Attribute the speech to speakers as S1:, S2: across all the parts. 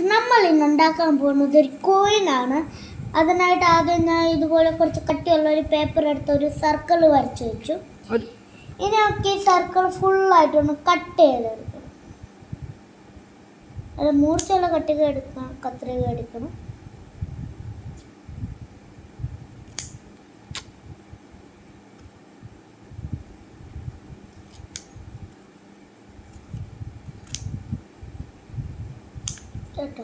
S1: Guys, നമ്മൾ ഇന്ന് ഉണ്ടാക്കാൻ പോകുന്നത് ഒരു കോയിനാണ്. അതിനായിട്ട് ആദ്യം ഞാൻ ഇതുപോലെ കുറച്ച് കട്ടിയുള്ള ഒരു പേപ്പർ എടുത്ത് ഒരു സർക്കിൾ വരച്ച് വെച്ചു. ഇനി നമുക്ക് ഈ സർക്കിൾ ഫുള്ളായിട്ടൊന്ന് കട്ട് ചെയ്തെടുക്കണം. അത് മൂർച്ചയുള്ള കട്ടിക എടുക്കണം, കത്രിക എടുക്കണം. കേട്ടോ,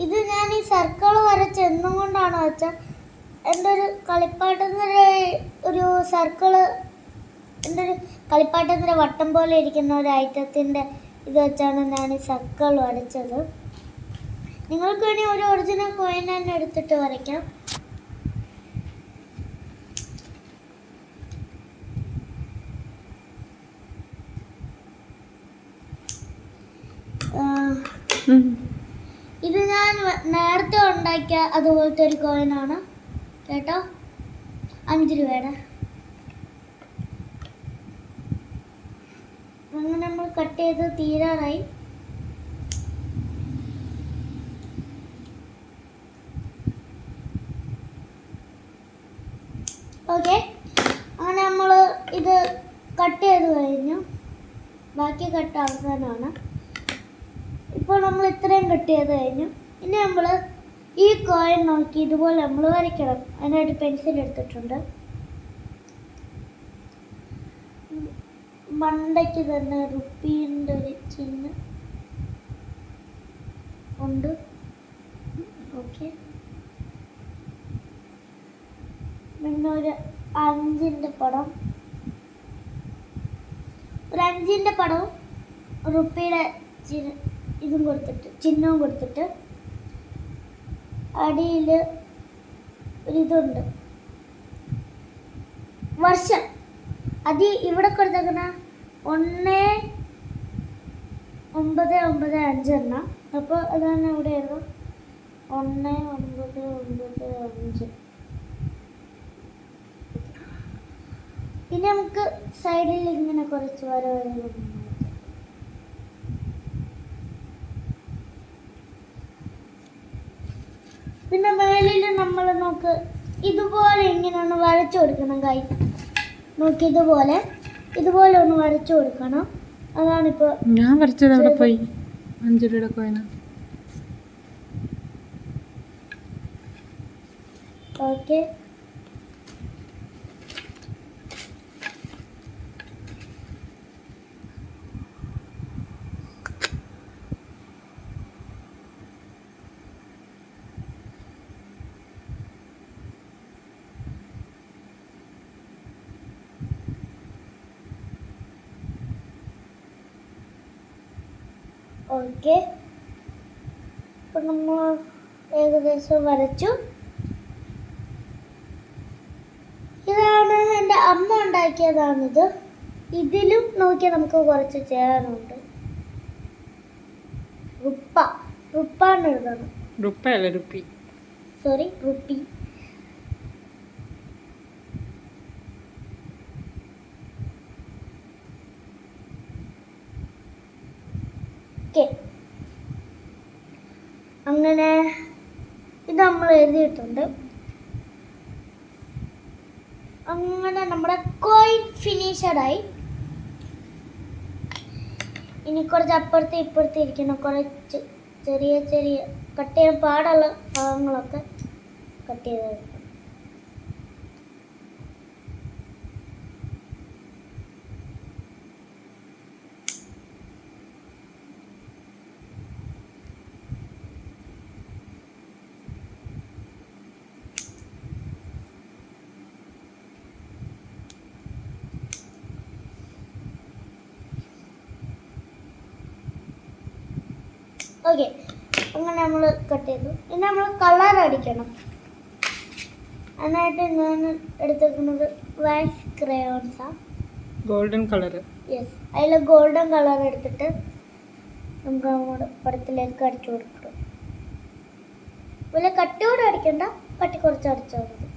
S1: ഇത് ഞാൻ ഈ സർക്കിൾ വരച്ച് എന്തുകൊണ്ടാണ് വെച്ചാൽ എൻ്റെ ഒരു കളിപ്പാട്ടത്തിൻ്റെ ഒരു സർക്കിള്, എൻ്റെ ഒരു കളിപ്പാട്ടത്തിൻ്റെ വട്ടം പോലെ ഇരിക്കുന്ന ഒരു ഐറ്റത്തിൻ്റെ ഇത് വെച്ചാണ് ഞാൻ ഈ സർക്കിൾ വരച്ചത്. നിങ്ങൾക്ക് വേണ്ടി ഒരു ഒറിജിനൽ കോയിൻ തന്നെ എടുത്തിട്ട് വരയ്ക്കാം. ഇത് ഞാൻ നേരത്തെ ഉണ്ടാക്കിയ അതുപോലത്തെ ഒരു കോയിനാണ് കേട്ടോ, 5 രൂപയുടെ. അങ്ങനെ നമ്മൾ കട്ട് ചെയ്ത് തീരാറായി. ഓക്കെ, അങ്ങനെ നമ്മൾ ഇത് കട്ട് ചെയ്ത് കഴിഞ്ഞു. ബാക്കി കട്ട് അവസാനമാണ്. ഇപ്പോൾ നമ്മൾ ഇത്രയും കട്ട് ചെയ്ത് കഴിഞ്ഞു. ഇനി നമ്മൾ ഈ കോയിൻ നോക്കി ഇതുപോലെ നമ്മൾ വരയ്ക്കണം. അതിനായിട്ട് പെൻസിൽ എടുത്തിട്ടുണ്ട്. മണ്ടയ്ക്ക് തന്നെ റുപ്പീൻ്റെ ഒരു ചിഹ്നം ഉണ്ട്. ഓക്കെ, പിന്നെ ഒരു 5ൻ്റെ പടം, ഒരു 5ൻ്റെ പടവും റുപ്പിയുടെ ഇതും കൊടുത്തിട്ട്, ചിഹ്നവും കൊടുത്തിട്ട്, അടിയിൽ ഒരിതുണ്ട്, വർഷം. അത് ഇവിടെ കൊടുത്തേക്കുന്ന 1995 എണ്ണം. അപ്പോൾ അതാണ് ഇവിടെ എഴുതും 1995. പിന്നെ നമുക്ക് സൈഡിൽ ഇങ്ങനെ കുറച്ച് വരവുകൾ. പിന്നെ മേലിൽ നമ്മൾ നോക്ക് ഇതുപോലെ ഇങ്ങനെ ഒന്ന് വരച്ചു കൊടുക്കണം. ഗൈസ് നോക്കി ഇതുപോലെ ഒന്ന് വരച്ചു കൊടുക്കണം. അതാണിപ്പോൾ
S2: ഞാൻ വരച്ചത്. അവിടെ പോയി 5 രൂപയുടെ കോയിന.
S1: Okay, okay. അപ്പം നമ്മൾ ഏകദേശം വരച്ചു. ഇതാണ് എൻ്റെ അമ്മ ഉണ്ടാക്കിയതാണിത്. ഇതിലും നോക്കിയാൽ നമുക്ക് കുറച്ച് ചെയ്യാനുണ്ട്. റുപ്പാണ് എഴുതണം.
S2: റുപ്പയല്ല, റുപ്പി.
S1: Sorry, rupee. അങ്ങനെ ഇത് നമ്മൾ എഴുതിയിട്ടുണ്ട്. അങ്ങനെ നമ്മുടെ കോയിൻ ഫിനിഷഡായി. ഇനി കുറച്ച് അപ്പുറത്ത് ഇപ്പുറത്ത് ഇരിക്കുന്ന കുറച്ച് ചെറിയ ചെറിയ കട്ട് ചെയ്യാൻ പാടുള്ള ഭാഗങ്ങളൊക്കെ കട്ട് ചെയ്തെടുക്കും. ഓക്കെ, അങ്ങനെ നമ്മൾ കട്ട് ചെയ്തു. ഇനി നമ്മൾ കളർ അടിക്കണം. അതിനായിട്ട് ഞാൻ എടുത്തേക്കുന്നത് വാക്സ് ക്രയോൺസാണ്,
S2: ഗോൾഡൻ കളർ.
S1: യെസ്, അതിൽ ഗോൾഡൻ കളർ എടുത്തിട്ട് നമുക്ക് അങ്ങോട്ട് പടത്തിലേക്ക് അടിച്ചു കൊടുക്കണം. വലിയ കട്ടിയോടെ അടിക്കണ്ട, കട്ടി കുറച്ച് അടിച്ചാൽ മതി.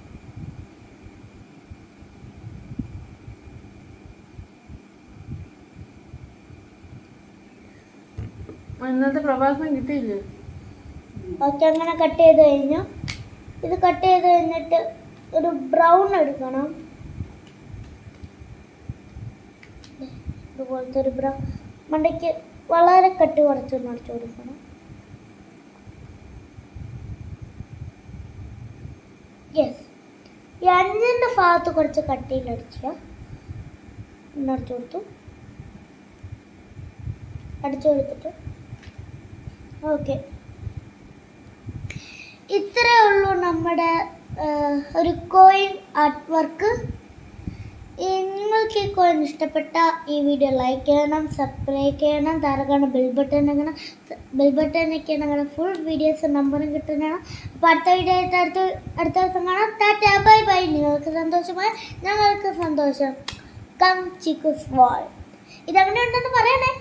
S2: ഇന്നത്തെ പ്രഭാഷണം കിട്ടിയില്ലേ?
S1: ഓക്കെ, അങ്ങനെ കട്ട് ചെയ്ത് കഴിഞ്ഞു. ഇത് കട്ട് ചെയ്ത് കഴിഞ്ഞിട്ട് ഒരു ബ്രൗൺ എടുക്കണം. ഇതുപോലത്തെ ഒരു ബ്രൗൺ മണ്ടയ്ക്ക് വളരെ കട്ടി കുറച്ചൊന്ന് അടിച്ചു കൊടുക്കണം. യെസ്, ഈ 5ന്റെ ഭാഗത്ത് കുറച്ച് കട്ടിയിൽ അടിച്ചു കൊടുത്തു. അടിച്ചു കൊടുത്തിട്ട് ഓക്കെ, ഇത്രേ ഉള്ളൂ നമ്മുടെ ഒരു കോയിൻ ആർട്ട് വർക്ക്. നിങ്ങൾക്ക് ഈ കോയിൻ ഇഷ്ടപ്പെട്ട ഈ വീഡിയോ ലൈക്ക് ചെയ്യണം, സബ്സ്ക്രൈബ് ചെയ്യണം, താരക്കാണ് ബെൽ ബട്ടൺ ഞെക്കണം ഫുൾ വീഡിയോസ് നമ്പറും കിട്ടുന്നതാണ്. അപ്പോൾ അടുത്ത വീഡിയോ ആയിട്ട് അടുത്ത ദിവസം കാണാം. Tata, bye bye. നിങ്ങൾക്ക് സന്തോഷമായി, ഞങ്ങൾക്ക് സന്തോഷം. Come Chikkus world. ഇതെങ്ങനെ ഉണ്ടെന്ന് പറയണേ.